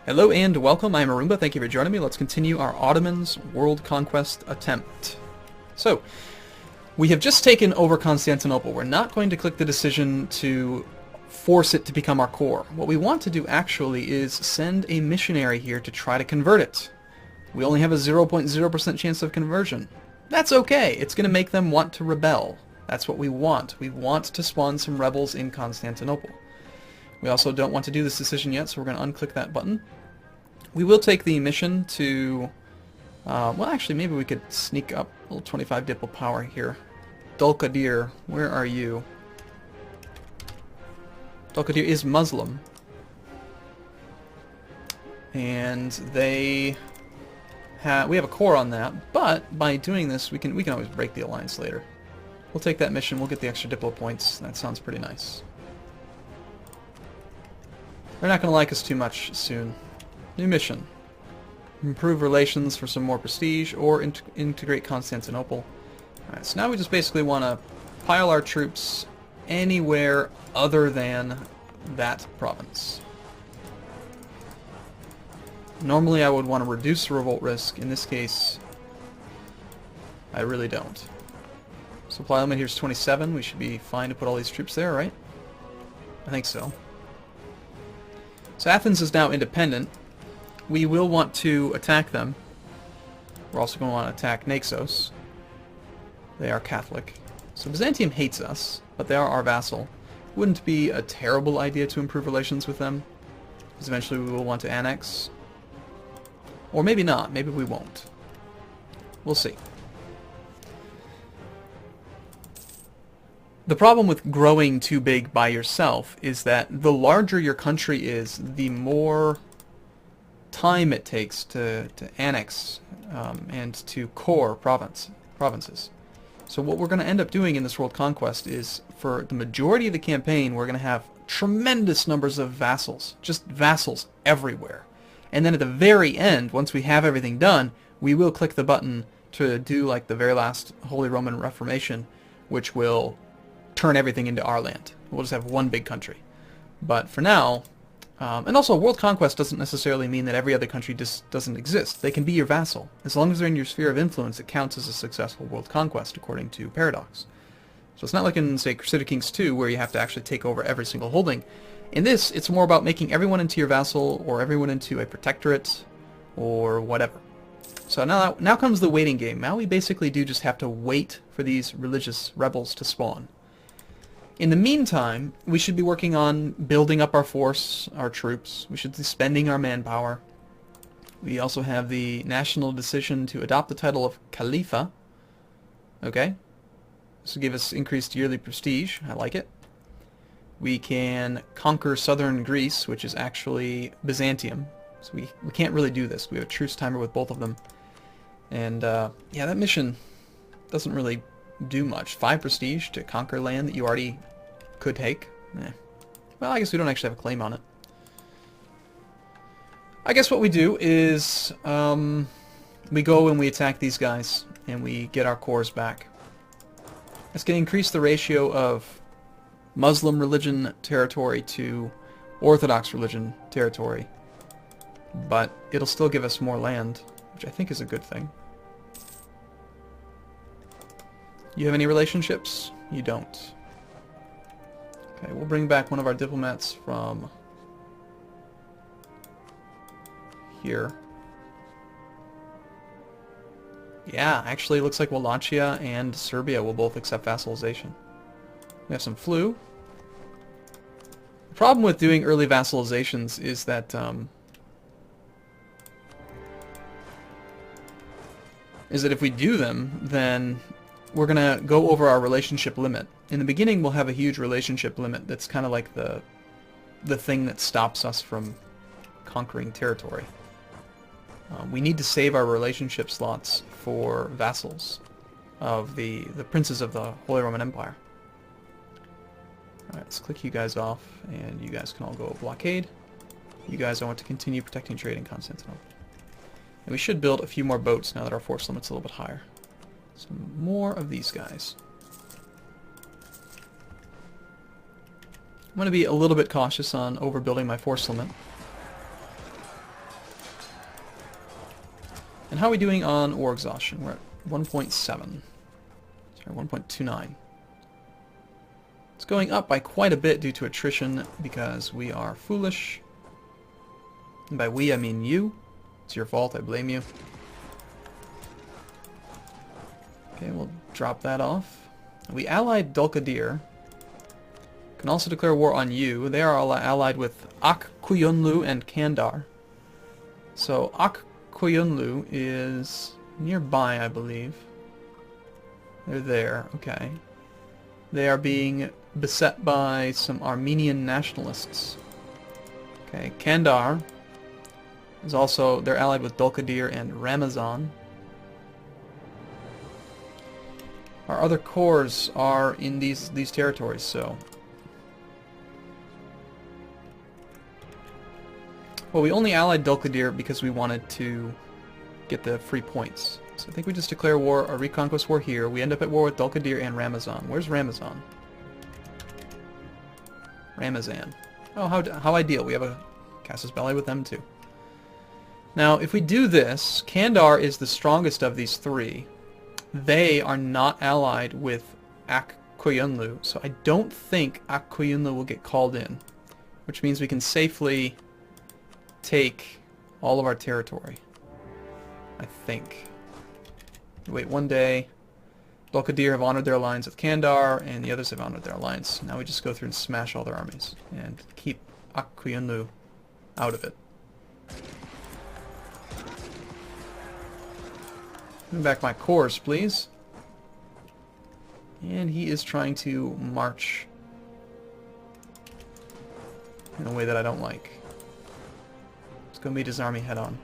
Hello and welcome, I'm Arumba, thank you for joining me. Let's continue our Ottomans world conquest attempt. So, we have just taken over Constantinople. We're not going to click the decision to force it to become our core. What we want to do actually is send a missionary here to try to convert it. We only have a 0.0% chance of conversion. That's okay, it's going to make them want to rebel. That's what we want. We want to spawn some rebels in Constantinople. We also don't want to do this decision yet, so we're going to unclick that button. We will take the mission to... well, actually, maybe we could sneak up a little 25 diplo power here. Dulkadir, where are you? Dulkadir is Muslim. And they... we have a core on that, but by doing this, we can always break the alliance later. We'll take that mission, we'll get the extra diplo points. That sounds pretty nice. They're not going to like us too much soon. New mission. Improve relations for some more prestige, or integrate Constantinople. Alright, so now we just basically want to pile our troops anywhere other than that province. Normally I would want to reduce the revolt risk. In this case, I really don't. Supply limit here is 27. We should be fine to put all these troops there, right? I think so. So Athens is now independent. We will want to attack them. We're also going to want to attack Naxos. They are Catholic. So Byzantium hates us, but they are our vassal. Wouldn't be a terrible idea to improve relations with them, because eventually we will want to annex. Or maybe not. Maybe we won't. We'll see. The problem with growing too big by yourself is that the larger your country is, the more time it takes to annex and to core provinces. So what we're going to end up doing in this world conquest is, for the majority of the campaign, we're going to have tremendous numbers of vassals. Just vassals everywhere. And then at the very end, once we have everything done, we will click the button to do like the very last Holy Roman Reformation, which will turn everything into our land. We'll just have one big country. But for now, and also world conquest doesn't necessarily mean that every other country just doesn't exist. They can be your vassal. As long as they're in your sphere of influence, it counts as a successful world conquest, according to Paradox. So it's not like in, say, Crusader Kings 2, where you have to actually take over every single holding. In this, it's more about making everyone into your vassal, or everyone into a protectorate, or whatever. So now comes the waiting game. Now we basically do just have to wait for these religious rebels to spawn. In the meantime, we should be working on building up our force, our troops. We should be spending our manpower. We also have the national decision to adopt the title of Khalifa. Okay. This will give us increased yearly prestige. I like it. We can conquer southern Greece, which is actually Byzantium. So we can't really do this. We have a truce timer with both of them. And yeah, that mission doesn't really do much. 5 prestige to conquer land that you already could take. Well, I guess we don't actually have a claim on it. I guess what we do is we go and we attack these guys and we get our cores back. It's going to increase the ratio of Muslim religion territory to Orthodox religion territory, but it'll still give us more land, which I think is a good thing. You have any relationships? You don't. Okay, we'll bring back one of our diplomats from here. Yeah, actually it looks like Wallachia and Serbia will both accept vassalization. We have some flu. The problem with doing early vassalizations is that if we do them, then we're going to go over our relationship limit. In the beginning, we'll have a huge relationship limit that's kind of like the thing that stops us from conquering territory. We need to save our relationship slots for vassals of the princes of the Holy Roman Empire. Alright, let's click you guys off, and you guys can all go blockade. You guys, I want to continue protecting trade in Constantinople. And we should build a few more boats now that our force limit's a little bit higher. Some more of these guys. I'm going to be a little bit cautious on overbuilding my force limit. And how are we doing on ore exhaustion? We're at 1.7. Sorry, 1.29. It's going up by quite a bit due to attrition because we are foolish. And by we, I mean you. It's your fault, I blame you. Okay, we'll drop that off. We allied Dulkadir. Can also declare war on you. They are allied with Ak-Kuyunlu and Kandar. So Ak-Kuyunlu is nearby, I believe. They're there, okay. They are being beset by some Armenian nationalists. Okay, Kandar is also, they're allied with Dulkadir and Ramazan. Our other cores are in these territories, so... Well, we only allied Dulkadir because we wanted to get the free points. So I think we just declare war, a reconquest war here. We end up at war with Dulkadir and Ramazan. Where's Ramazan? Ramazan. Oh, how ideal. We have a casus belli with them too. Now, if we do this, Kandar is the strongest of these three. They are not allied with Ak-Koyunlu, so I don't think Ak-Koyunlu will get called in, which means we can safely take all of our territory. I think. Wait one day. Dulkadir have honored their alliance with Kandar, and the others have honored their alliance. Now we just go through and smash all their armies, and keep Ak-Koyunlu out of it. Give me back my cores, please. And he is trying to march in a way that I don't like. Let's go meet his army head-on.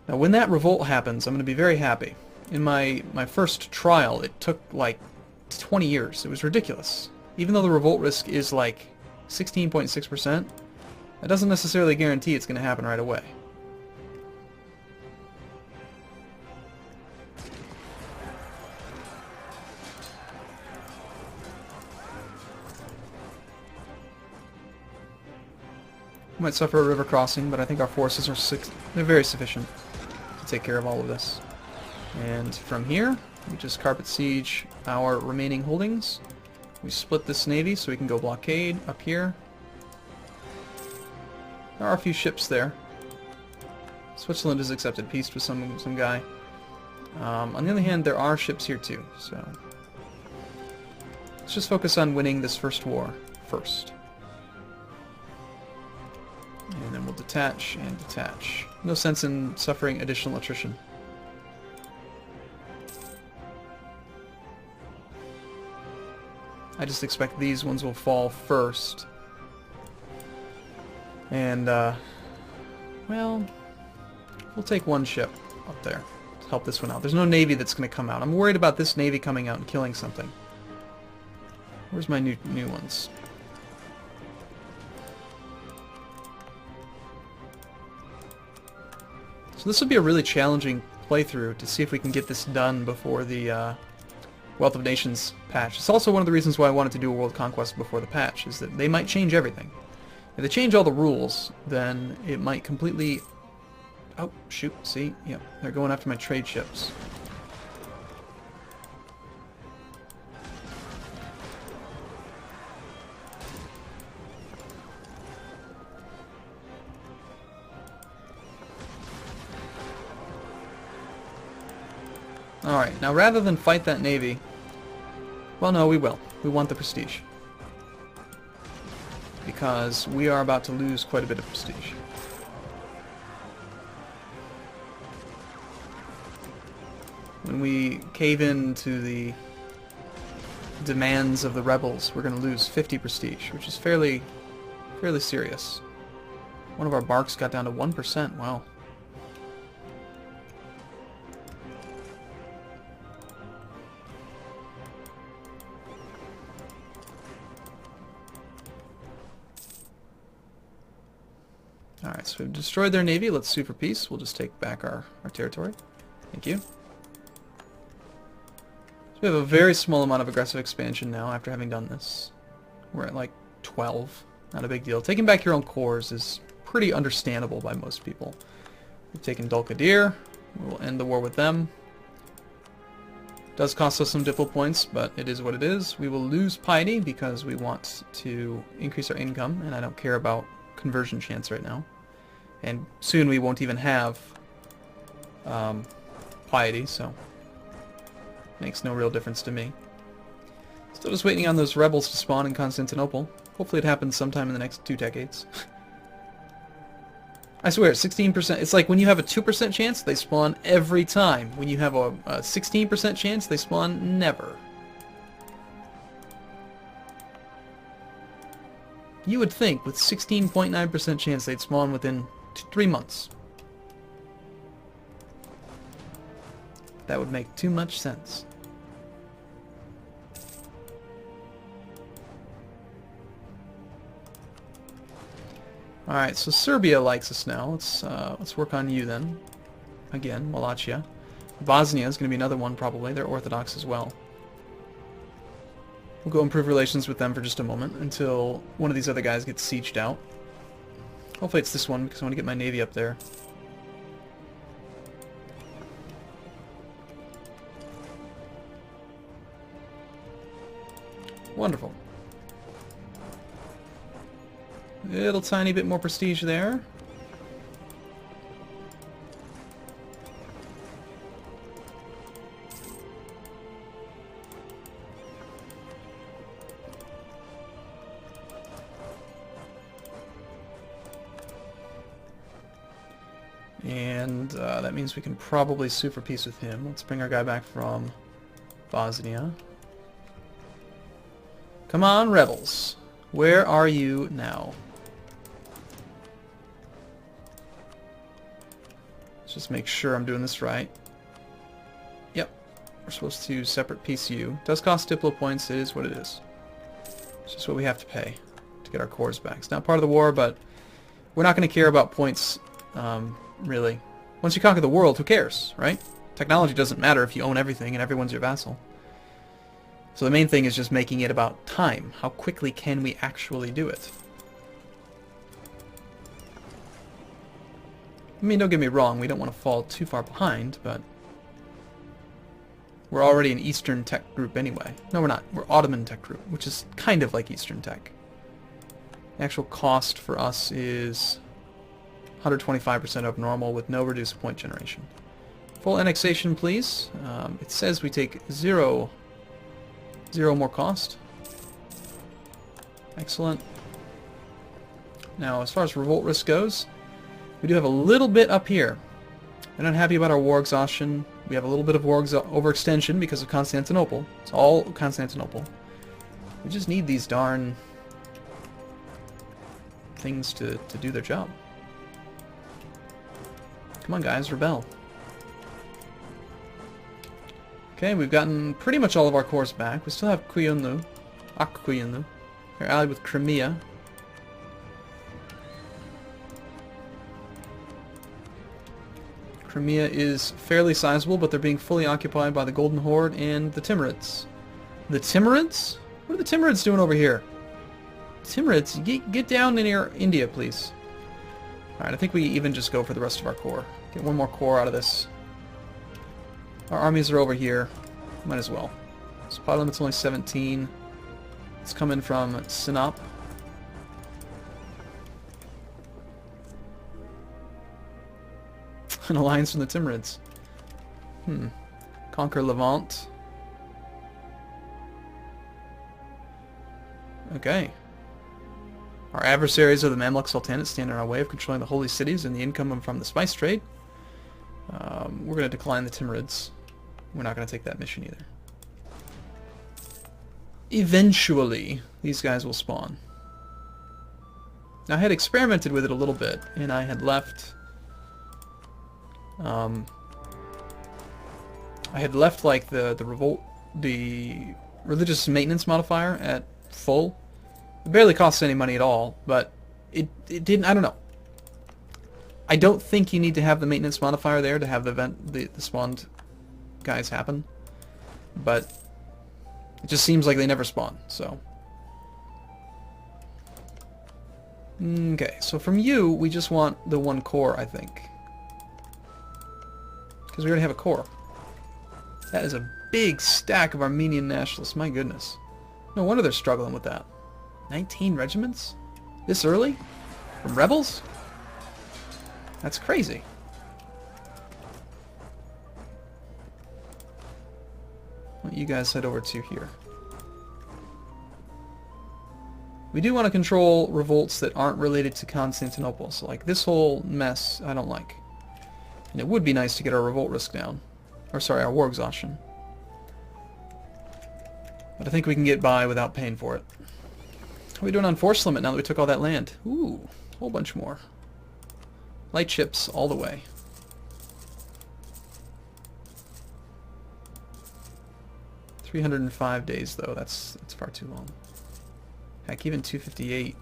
Now, when that revolt happens, I'm going to be very happy. In my first trial, it took like 20 years. It was ridiculous. Even though the revolt risk is like 16.6%, that doesn't necessarily guarantee it's going to happen right away. We might suffer a river crossing, but I think our forces are they're very sufficient to take care of all of this. And from here, we just carpet siege our remaining holdings. We split this navy so we can go blockade up here. There are a few ships there. Switzerland has accepted peace with some guy. On the other hand, there are ships here too, so let's just focus on winning this first war first. And then we'll detach and detach. No sense in suffering additional attrition. I just expect these ones will fall first. And, well, we'll take one ship up there to help this one out. There's no navy that's going to come out. I'm worried about this navy coming out and killing something. Where's my new ones? So this will be a really challenging playthrough to see if we can get this done before the Wealth of Nations patch. It's also one of the reasons why I wanted to do a world conquest before the patch, is that they might change everything. If they change all the rules, then it might completely... Oh, shoot, see? Yeah, they're going after my trade ships. Alright, now rather than fight that navy... Well, no, we will. We want the prestige. Because we are about to lose quite a bit of prestige. When we cave in to the demands of the rebels, we're going to lose 50 prestige, which is fairly serious. One of our barks got down to 1%. Wow. Alright, so we've destroyed their navy. Let's sue for peace. We'll just take back our territory. Thank you. So we have a very small amount of aggressive expansion now after having done this. We're at like 12. Not a big deal. Taking back your own cores is pretty understandable by most people. We've taken Dulkadir. We'll end the war with them. Does cost us some diplo points, but it is what it is. We will lose piety because we want to increase our income, and I don't care about conversion chance right now. And soon we won't even have piety, so makes no real difference to me. Still just waiting on those rebels to spawn in Constantinople. Hopefully it happens sometime in the next 2 decades. I swear, 16%. It's like when you have a 2% chance, they spawn every time. When you have a 16% chance, they spawn never. You would think with 16.9% chance they'd spawn within 3 months. That would make too much sense. Alright, so Serbia likes us now. Let's work on you then. Again, Wallachia. Bosnia is going to be another one probably. They're Orthodox as well. We'll go improve relations with them for just a moment until one of these other guys gets sieged out. Hopefully it's this one because I want to get my navy up there. Wonderful. Little tiny bit more prestige there. And that means we can probably sue for peace with him. Let's bring our guy back from Bosnia. Come on, rebels. Where are you now? Let's just make sure I'm doing this right. Yep. We're supposed to separate PCU. Does cost diplo points. It is what it is. It's just what we have to pay to get our cores back. It's not part of the war, but we're not going to care about points, really. Once you conquer the world, who cares, right? Technology doesn't matter if you own everything and everyone's your vassal. So the main thing is just making it about time. How quickly can we actually do it? I mean, don't get me wrong, we don't want to fall too far behind, but we're already an Eastern tech group anyway. No, we're not. We're Ottoman tech group, which is kind of like Eastern tech. The actual cost for us is 125% of normal with no reduced point generation. Full annexation, please. It says we take zero more cost. Excellent. Now, as far as revolt risk goes, we do have a little bit up here. I'm not happy about our war exhaustion. We have a little bit of war overextension because of Constantinople. It's all Constantinople. We just need these darn things to do their job. Come on, guys, rebel. Okay, we've gotten pretty much all of our cores back. We still have Kuyunlu. Akkuyunlu. They're allied with Crimea. Crimea is fairly sizable, but they're being fully occupied by the Golden Horde and the Timurids. The Timurids? What are the Timurids doing over here? Timurids, get down near India, please. Alright, I think we even just go for the rest of our core. Get one more core out of this. Our armies are over here. Might as well. Supply limit's only 17. It's coming from Sinop. An alliance from the Timurids. Conquer Levant. Okay. Our adversaries are the Mamluk Sultanate stand in our way of controlling the holy cities and the income from the spice trade. We're going to decline the Timurids. We're not going to take that mission either. Eventually, these guys will spawn. Now, I had experimented with it a little bit, and I had left... like the religious maintenance modifier at full. It barely costs any money at all, but it didn't. I don't know. I don't think you need to have the maintenance modifier there to have the spawned guys happen, but it just seems like they never spawn. So okay, so from you we just want the one core, I think. Because we already have a core. That is a big stack of Armenian nationalists. My goodness. No wonder they're struggling with that. 19 regiments? This early? From rebels? That's crazy. Why don't you guys head over to here? We do want to control revolts that aren't related to Constantinople. So like this whole mess I don't like. And it would be nice to get our revolt risk down. Or sorry, our war exhaustion. But I think we can get by without paying for it. How are we doing on force limit now that we took all that land? Ooh, a whole bunch more. Light ships all the way. $305 days though, that's far too long. Heck, even 258.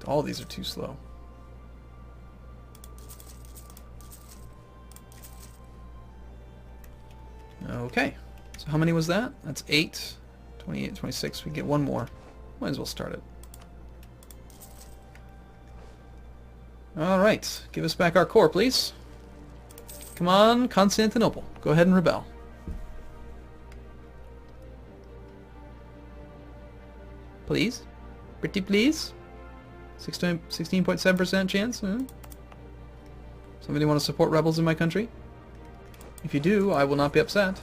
All of these are too slow. Okay, so how many was that? That's 8, 28, 26. We get one more. Might as well start it. Alright, give us back our core, please. Come on, Constantinople. Go ahead and rebel. Please? Pretty please? 16.7% chance? Somebody want to support rebels in my country? If you do, I will not be upset.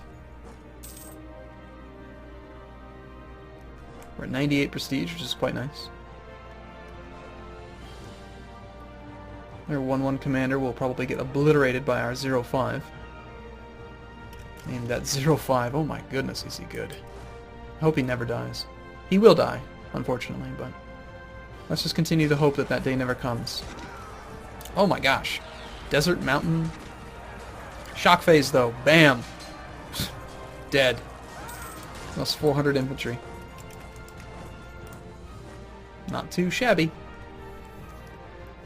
We're at 98 prestige, which is quite nice. Our 1-1 commander will probably get obliterated by our 0-5. And that 0-5, oh my goodness, is he good. I hope he never dies. He will die, unfortunately, but let's just continue to hope that that day never comes. Oh my gosh. Desert, mountain. Shock phase, though. Bam. Dead. Lost 400 infantry. Not too shabby.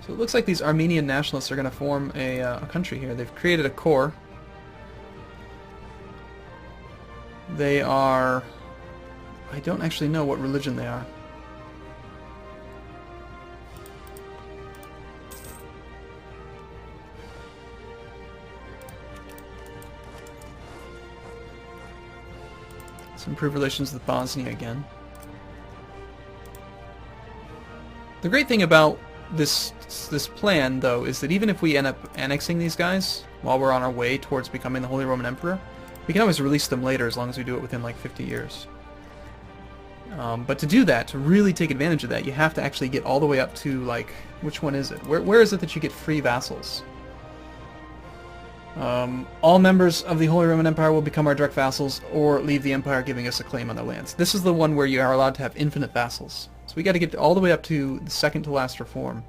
So it looks like these Armenian nationalists are going to form a country here. They've created a core. They are... I don't actually know what religion they are. Let's improve relations with Bosnia again. The great thing about this plan, though, is that even if we end up annexing these guys while we're on our way towards becoming the Holy Roman Emperor, we can always release them later as long as we do it within like 50 years. But to do that, to really take advantage of that, you have to actually get all the way up to, like, which one is it? Where is it that you get free vassals? All members of the Holy Roman Empire will become our direct vassals or leave the empire giving us a claim on their lands. This is the one where you are allowed to have infinite vassals. So we got to get all the way up to the second to last reform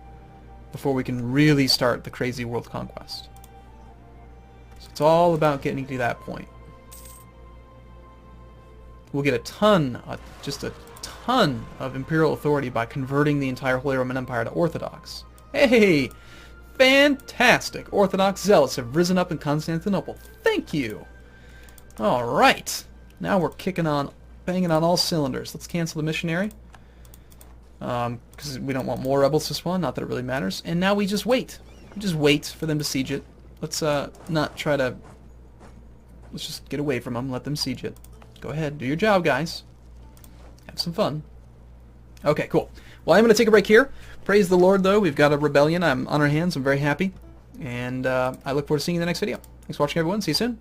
before we can really start the crazy world conquest. So it's all about getting to that point. We'll get a ton, just a ton of imperial authority by converting the entire Holy Roman Empire to Orthodox. Hey! Fantastic! Orthodox zealots have risen up in Constantinople. Thank you! Alright! Now we're kicking on, banging on all cylinders. Let's cancel the missionary. Because we don't want more rebels to spawn, not that it really matters. And now we just wait. We just wait for them to siege it. Let's not try to... Let's just get away from them, let them siege it. Go ahead, do your job, guys. Have some fun. Okay, cool. Well, I'm going to take a break here. Praise the Lord, though. We've got a rebellion. I'm on our hands. I'm very happy. And I look forward to seeing you in the next video. Thanks for watching, everyone. See you soon.